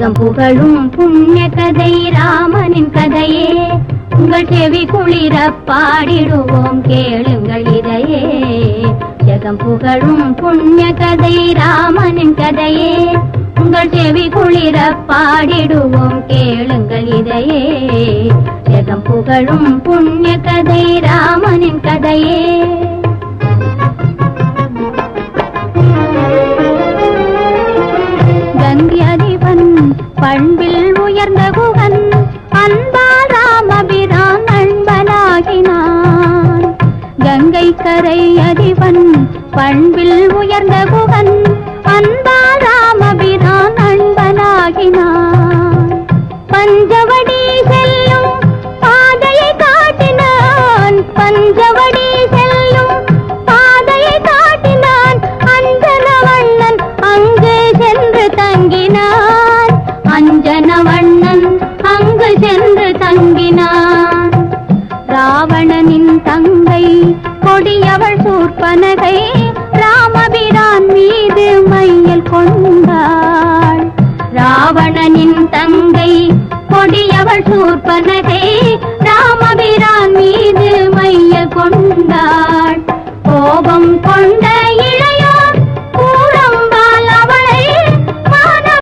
ஜெகம் புகழும் புண்ணிய கதை ராமனின் கதையே. உங்கள் செவி குளிர பாடிடுவோம் கேளுங்கள் இதையே. ஜெகம் புகழும் புண்ணிய கதை ராமனின் கதையே. உங்கள் செவி குளிர பாடிடுவோம் கேளுங்கள் இதையே. ஜெகம் புகழும் புண்ணிய கதை ராமனின் கதையே. கங்கையதிபன் பண்பில் உயர்ந்த குகன் அன்பால் ராமபிரான் நண்பனாகினான். கங்கை கரை அதிபன் பண்பில் உயர்ந்த குகன் அன்பால் ராமபிரான் நண்பனாகினான். பஞ்சவடி செல்லும் பாதையை காட்டினான். பஞ்சவடி செல்லும் பாதையை காட்டினான். அஞ்சனவண்ணன் அங்கு சென்று தங்கினான். அஞ்சனவண்ணன் அங்கு சென்று தங்கினான். ராவணனின் தங்கை கொடியவள் சூர்பனகை ராமபிரான் மீது மையல் கொண்டாள். ராவணனின் தங்கை கொடியவள் சூர்பனகை ராமபிரான்